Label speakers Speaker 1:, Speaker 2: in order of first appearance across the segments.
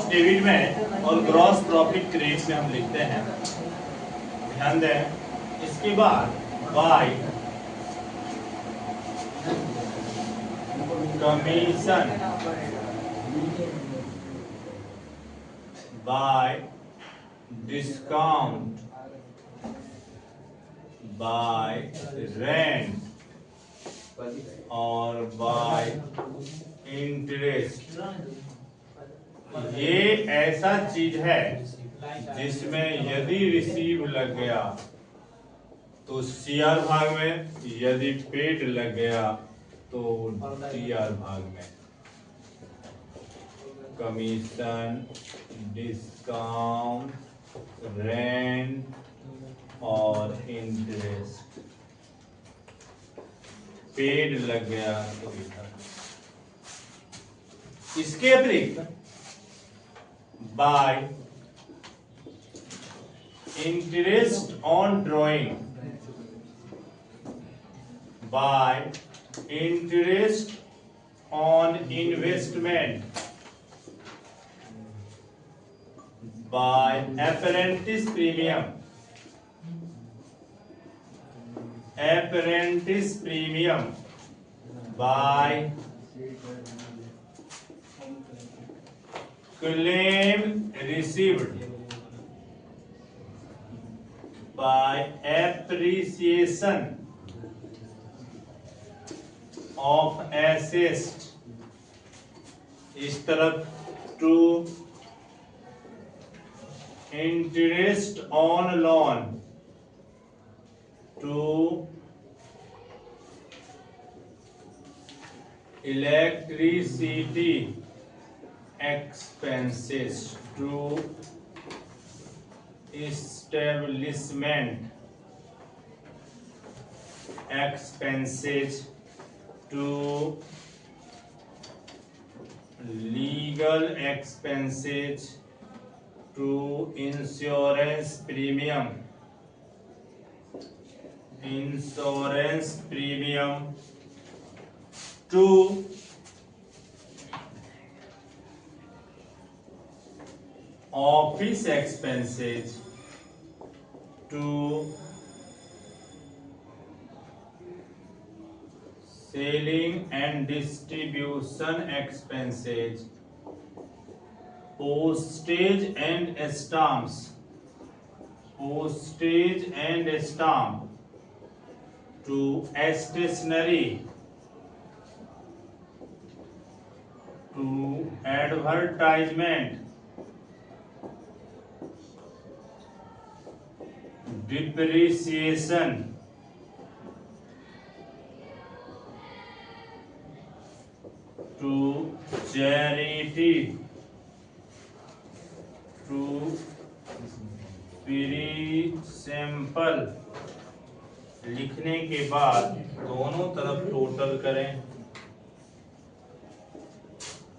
Speaker 1: Debit में और gross profit credit में हम लिखते हैं। ध्यान दें, इसके बाद bye commission, bye discount, bye rent और बाय इंटरेस्ट। ये ऐसा चीज है जिसमें यदि रिसीव लग गया तो सीआर भाग में, यदि पेड लग गया तो टीआर भाग में। कमीशन, डिस्काउंट, रेंट और इंटरेस्ट, पेड लग गया तो इधर। इसके अतिरिक्त by interest on drawing, by interest on investment, by apprentice premium, apprentice premium, by claim received, by appreciation of assets, इस तरफ to interest on loan, to electricity expenses, to establishment expenses, to legal expenses, to insurance premium, insurance premium, to office expenses, to selling and distribution expenses, postage and stamps, postage and stamp, to stationery, to advertisement, depreciation, to charity, to pre-sample। लिखने के बाद दोनों तरफ total करें।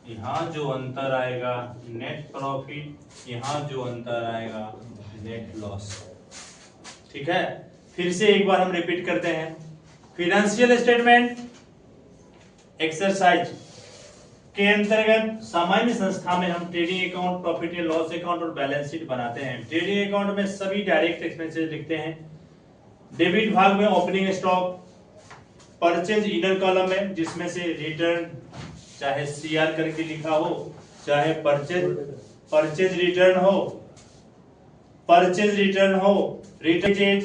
Speaker 1: यहाँ जो अंतर आएगा नेट प्रॉफिट, यहाँ जो अंतर आएगा नेट लॉस। ठीक है, फिर से एक बार हम रिपीट करते हैं। फाइनेंशियल स्टेटमेंट एक्सरसाइज के अंतर्गत सामान्य संस्था में हम trading account, profit and loss account और बैलेंस शीट बनाते हैं। ट्रेडिंग अकाउंट में सभी डायरेक्ट एक्सपेंसेस लिखते हैं। डेबिट भाग में opening stock, purchase inner column में, जिसमें से रिटर्न चाहे सीआर करके लिखा हो, चाहे परचेज रिटर्न हो, परचेज रिटर्न हो, return,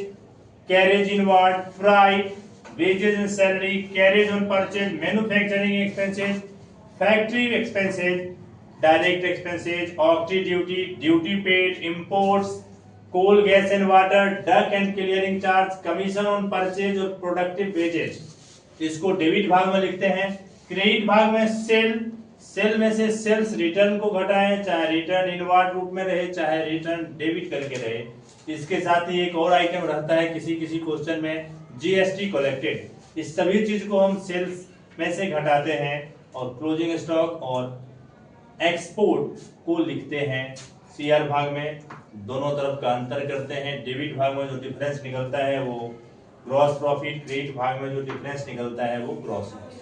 Speaker 1: carriage inward, freight, wages and salary, carriage on purchase, manufacturing expenses, factory expenses, direct expenses, octroi duty, duty paid, imports, coal gas and water, dock and clearing charge, commission on purchase और productive wages. इसको debit भाग में लिखते हैं। Credit भाग में cell में से सेल्स रिटर्न को घटाएं, चाहे रिटर्न इनवार्ड रूप में रहे, चाहे रिटर्न डेबिट करके रहे। इसके साथ ही एक और आइटम रहता है किसी किसी क्वेश्चन में, जीएसटी कलेक्टेड। इस सभी चीज को हम सेल्स में से घटाते हैं और क्लोजिंग स्टॉक और एक्सपोर्ट को लिखते हैं सीआर भाग में। दोनों तरफ का अंतर करते हैं। डेबिट भाग में जो डिफरेंस निकलता है वो ग्रॉस प्रॉफिट, क्रेडिट भाग में जो डिफरेंस निकलता है वो ग्रॉस लॉस।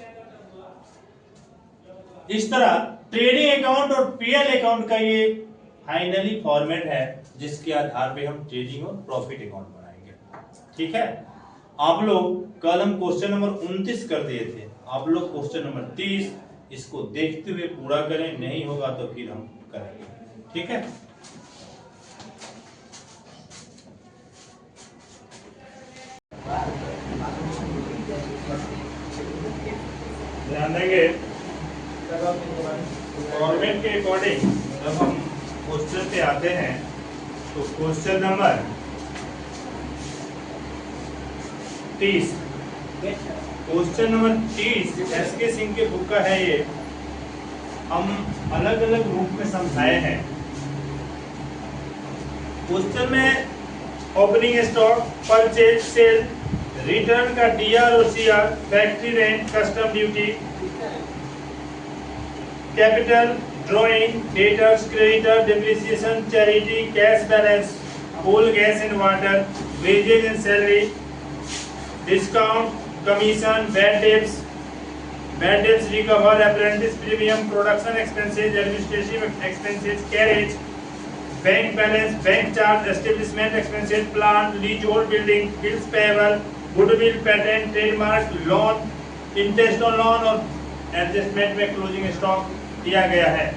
Speaker 1: इस तरह ट्रेडिंग अकाउंट और पीएल अकाउंट का ये फाइनली फॉर्मेट है जिसके आधार पे हम ट्रेडिंग और प्रॉफिट अकाउंट बनाएंगे। ठीक है, आप लोग कल हम क्वेश्चन नंबर 29 कर दिए थे, आप लोग क्वेश्चन नंबर 30 इसको देखते हुए पूरा करें, नहीं होगा तो फिर हम करेंगे। ठीक है, ध्यान देंगे फॉर्मेट के अकॉर्डिंग जब हम क्वेश्चन पे आते हैं तो question number 30, question number 30 SK Singh के बुक का है। ये हम अलग अलग रूप में समझाए हैं। क्वेश्चन में opening stock, purchase, sale, return का डीआर और CR, factory rent, custom duty, capital, drawing, debtors, creditor, depreciation, charity, cash balance, coal, gas and water, wages and salary, discount, commission, bad debts recover, apprentice premium, production expenses, administrative expenses, carriage, bank balance, bank charge, establishment expenses, plant, leasehold building, bills payable, goodwill, patent, trademark, loan, interest on loan और adjustment में closing stock दिया गया है।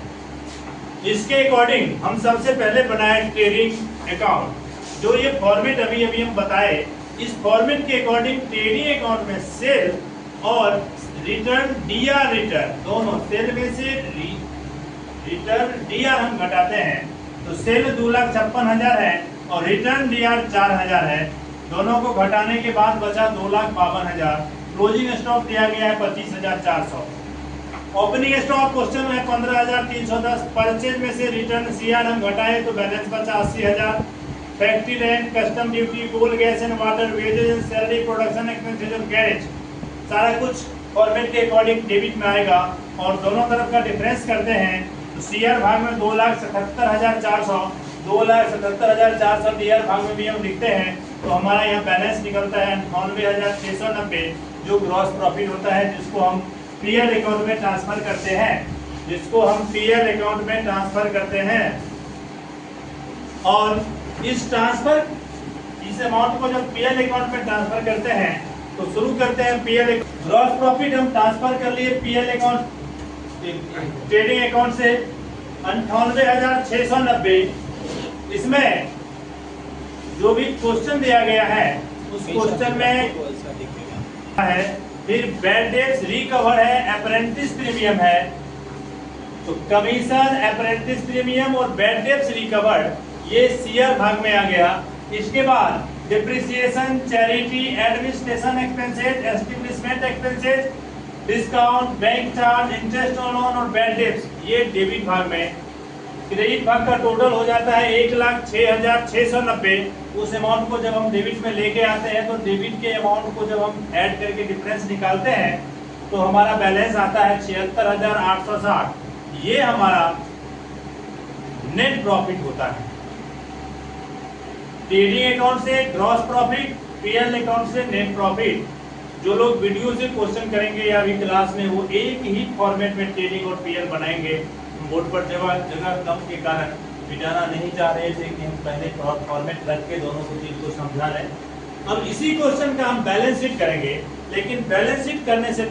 Speaker 1: इसके according हम सबसे पहले बनाए ट्रेडिंग अकाउंट। जो ये फॉर्मेट अभी हम बताए, इस फॉर्मेट के अकॉर्डिंग ट्रेडिंग अकाउंट में सेल और रिटर्न डीआर, रिटर्न दोनों, सेल में से रिटर्न डीआर हम घटाते हैं तो सेल 2,56,000 है और रिटर्न डीआर 4,000 है। दोनों को घटाने के बाद बचा 2,52,000। क्लोजिंग स्टॉक दिया गया है 25,400। ओपनिंग स्टॉक क्वेश्चन में 15,310। परचेज में से रिटर्न सीआर हम घटाए तो बैलेंस बचा 80,000। Factory rent, custom duty, coal, gas and water, wages and salary, production expenses और गैरेज, सारा कुछ फॉर्मेट के अकॉर्डिंग डेबिट में आएगा और दोनों तरफ का डिफरेंस करते हैं तो सीआर भाग में 2,77,400, 2,77,400 डीआर भाग में भी हम लिखते हैं तो हमारा यहाँ बैलेंस निकलता है 98,690, जो ग्रॉस प्रॉफिट होता है, जिसको हम पीएल अकाउंट में ट्रांसफर करते हैं, और इस अमाउंट को जब पीएल अकाउंट में ट्रांसफर करते हैं तो शुरू करते हैं पीएल। ग्रॉस प्रॉफिट हम ट्रांसफर कर लिए पीएल अकाउंट, ट्रेडिंग अकाउंट से 98,690। इसमें जो भी क्वेश्चन दिया गया है उस क्वेश्चन में है, फिर बैड डेब्ट्स रिकवर है, अप्रेंटिस प्रीमियम है, तो कमीशन, अप्रेंटिस प्रीमियम और बैड डेब्ट्स रिकवर्ड ये सीआर भाग में आ गया। इसके बाद depreciation, charity, administration expenses, establishment expenses, discount, bank charge, interest on loan और बैड डेब्ट्स ये डेबिट भाग में। क्रेडिट भाग का टोटल हो जाता है 1,06,690। उस अमाउंट को जब हम डेबिट में लेके आते हैं तो डेबिट के अमाउंट को जब हम ऐड करके डिफरेंस निकालते हैं तो हमारा बैलेंस आता है 76,860। ये हमारा नेट प्रॉफिट होता है। ट्रेडिंग अकाउंट से ग्रॉस प्रॉफिट, पीएल अकाउंट से नेट प्रॉफिट। जो लोग वीडियो से क्वेश्चन करेंगे या अभी क्लास में, वो एक ही फॉर्मेट में ट्रेडिंग और पीएल बनाएंगे। बोर्ड पर जगह कम के कारण मिटाना नहीं चाह रहे थे कि हम पहले फॉर्मेट रख के दोनों को चीज को समझा लें। अब इसी क्वेश्चन का हम बैलेंस शीट करेंगे, लेकिन बैलेंस शीट करने से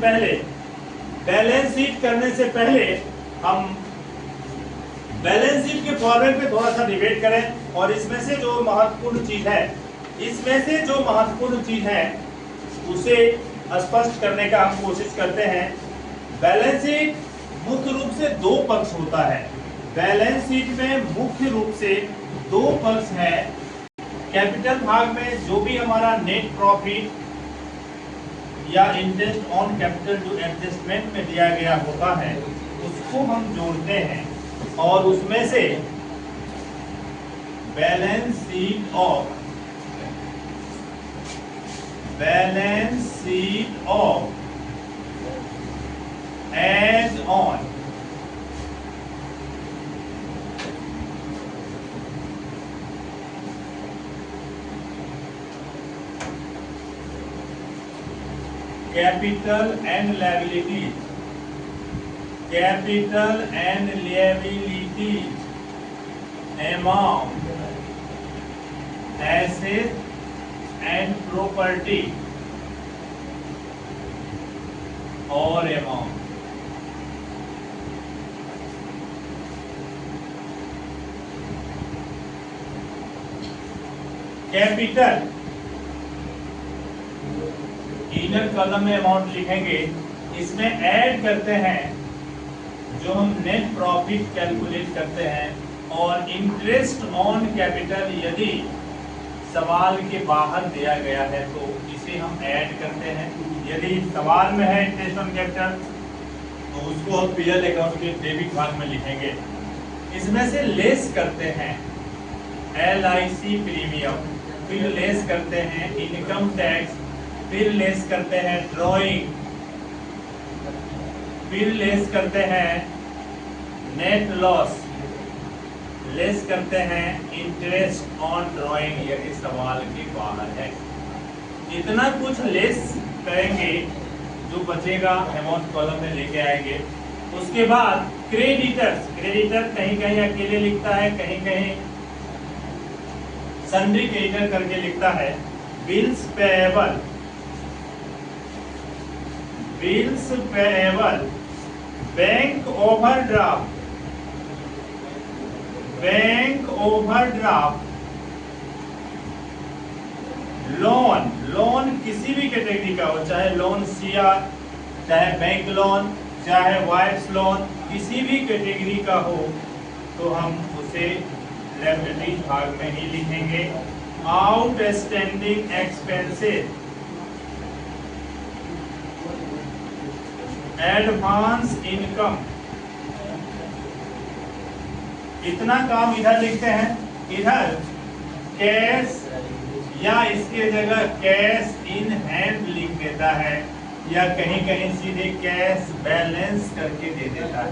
Speaker 1: पहले हम बैलेंस शीट के फॉर्मेट पे थोड़ा सा डिबेट करें और इसमें से जो महत्वपूर्ण चीज है उसे स्पष्ट करने का हम कोशिश करते हैं। बैलेंस शीट मुख्य रूप से दो पक्ष होता है। बैलेंस शीट में मुख्य रूप से दो पक्ष है। कैपिटल भाग में जो भी हमारा नेट प्रॉफिट या इंटरेस्ट ऑन कैपिटल जो एडजस्टमेंट में दिया गया होता है उसको हम जोड़ते हैं और उसमें से balance sheet of as on capital and liability capital and liability amount, asset and property और अमाउंट। कैपिटल इनर कॉलम में अमाउंट लिखेंगे, इसमें ऐड करते हैं जो हम नेट प्रॉफिट कैलकुलेट करते हैं, और इंटरेस्ट ऑन कैपिटल यदि सवाल के बाहर दिया गया है तो इसे हम ऐड करते हैं। यदि सवाल में है इंटरेस्ट ऑन कैपिटल तो उसको हम पीएल अकाउंट के डेबिट भाग में लिखेंगे। इसमें से लेस करते हैं LIC प्रीमियम, फिर लेस करते हैं इनकम टैक्स, फिर लेस करते हैं ड्राइंग, फिर लेस करते हैं नेट लॉस, लेस करते हैं इंटरेस्ट ऑन ड्राइंग यदि सवाल के बाहर है। इतना कुछ लेस करेंगे, जो बचेगा अमाउंट कॉलम में लेके आएंगे। उसके बाद क्रेडिटर्स, क्रेडिटर कहीं कहीं अकेले लिखता है, कहीं कहीं सन्ड्री क्रेडिटर करके लिखता है। Bills payable, bills payable, bank overdraft, bank overdraft, loan, loan किसी भी कैटेगरी का हो, चाहे लोन CR, चाहे बैंक लोन, चाहे वाइफ्स लोन, किसी भी कैटेगरी का हो तो हम उसे लायबिलिटी भाग में ही लिखेंगे। आउटस्टैंडिंग एक्सपेंसेस, एडवांस इनकम, इतना काम इधर लिखते हैं। इधर कैश या इसके जगह कैश इन हैंड लिख देता है, या कहीं कहीं सीधे कैश बैलेंस करके दे देता है।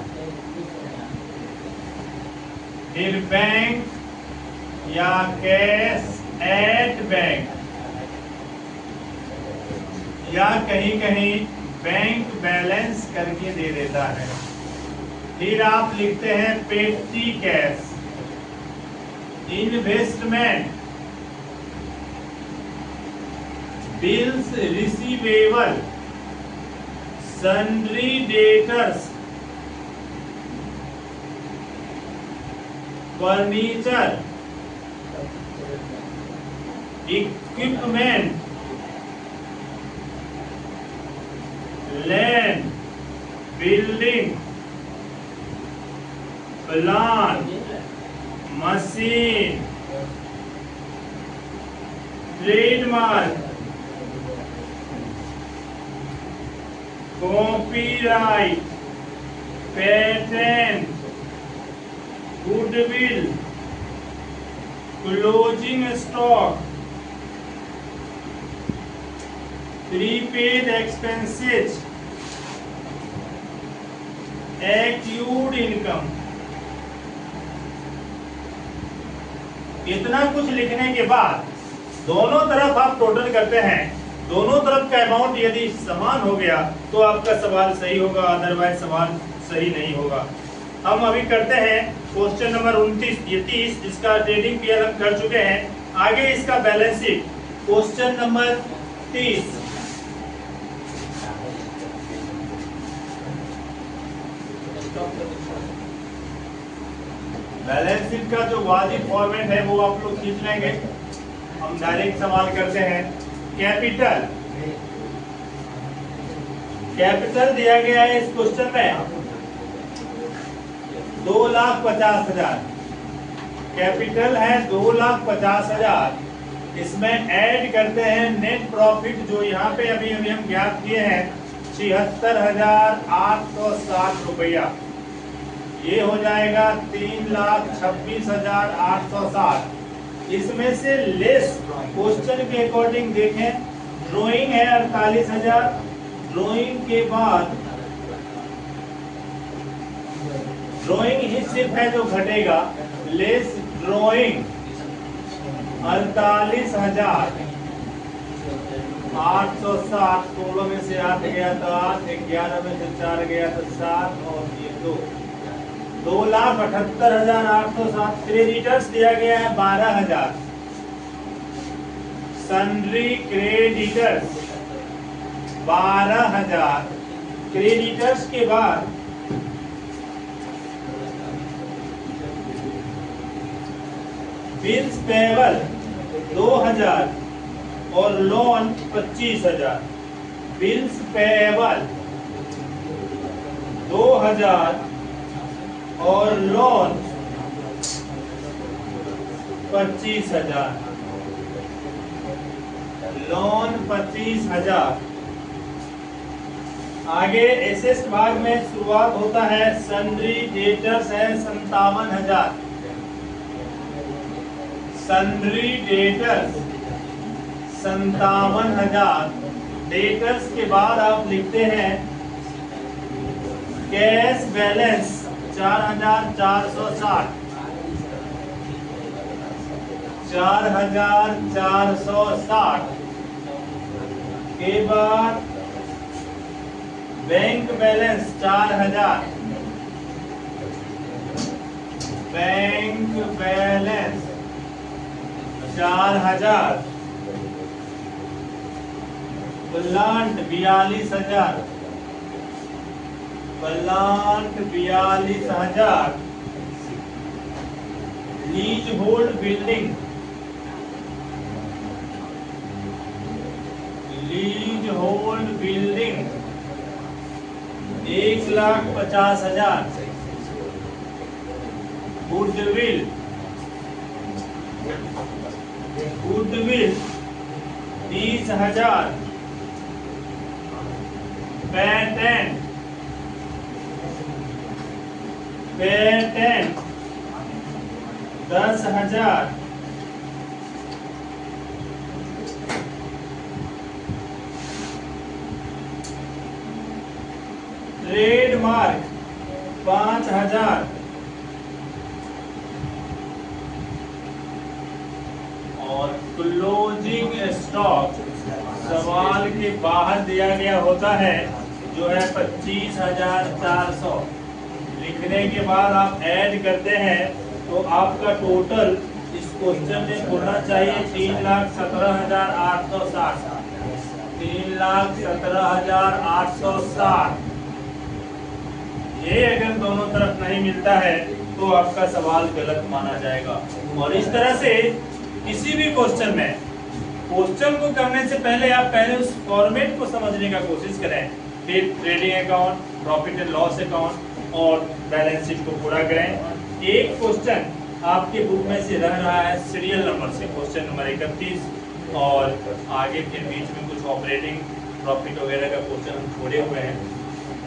Speaker 1: फिर बैंक या कैश एट बैंक, या कहीं कहीं बैंक बैलेंस करके दे देता है। फिर आप लिखते हैं पेटी cash, investment, bills receivable, sundry debtors, furniture, equipment, land, building, plant, machine, trademark, copyright, patent, goodwill, closing stock, prepaid expenses, accrued income. इतना कुछ लिखने के बाद दोनों तरफ आप टोटल करते हैं। दोनों तरफ का अमाउंट यदि समान हो गया तो आपका सवाल सही होगा, अदरवाइज सवाल सही नहीं होगा। हम अभी करते हैं क्वेश्चन नंबर 29, ये 30, इसका ट्रेडिंग पीएल हम कर चुके हैं। आगे इसका balance sheet, question number 30। Balance sheet का जो वाजिब फॉर्मेट है वो आप लोग खींच लेंगे। हम डायरेक्ट सवाल करते हैं। कैपिटल, कैपिटल दिया गया है इस क्वेश्चन में 2,50,000। कैपिटल है 2,50,000। इसमें ऐड करते हैं नेट प्रॉफिट, जो यहाँ पे अभी अभी हम ज्ञात किए हैं 76,860 रुपया। ये हो जाएगा 3,26,860। इसमें से लेस क्वेश्चन के अकॉर्डिंग देखें, ड्राइंग है 48,000। ड्राइंग के बाद ड्राइंग ही सिर्फ है जो घटेगा, लेस ड्राइंग 48,000। 860 16 में से 8 गया तो 8, 11 में से 4 गया तो 7 और ये 2, 2,78,807। क्रेडिटर्स दिया गया है 12,000। Sundry creditors 12,000। क्रेडिटर्स के बाद बिल्स पेएबल 2,000 और लोन 25,000। बिल्स पेएबल 2,000 और लोन 25,000। लोन 25,000। आगे एसेट भाग में शुरुआत होता है। सन्ड्री डेटर्स है 57,000। Sundry debtors 57,000। डेटर्स के बाद आप लिखते हैं कैश बैलेंस 4,460। 4,460 के बाद bank balance 4,000। Bank balance 4,000। Plant 42,000। Plant 42,000। Lease hold building 1,50,000। Goodwill 30,000। Patent 10,000। Trademark 5,000। और क्लोजिंग स्टॉक सवाल के बाहर दिया गया होता है जो है 25,400। लिखने के बाद आप ऐड करते हैं तो आपका टोटल इस क्वेश्चन में होना चाहिए 3,17,860। 3,17,860। ये अगर दोनों तरफ नहीं मिलता है तो आपका सवाल गलत माना जाएगा। और इस तरह से किसी भी क्वेश्चन में क्वेश्चन को करने से पहले आप पहले उस फॉर्मेट को समझने का कोशिश करें। फिर trading account, profit and loss account और बैलेंस शीट को पूरा करें। एक क्वेश्चन आपके बुक में से रह रहा है सीरियल नंबर से, क्वेश्चन नंबर 31, और आगे फिर बीच में कुछ ऑपरेटिंग प्रॉफिट वगैरह का क्वेश्चन हम छोड़े हुए हैं।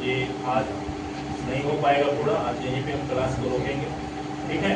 Speaker 1: ये आज नहीं हो पाएगा पूरा, आज यहीं पे हम क्लास को रोकेंगे। ठीक है।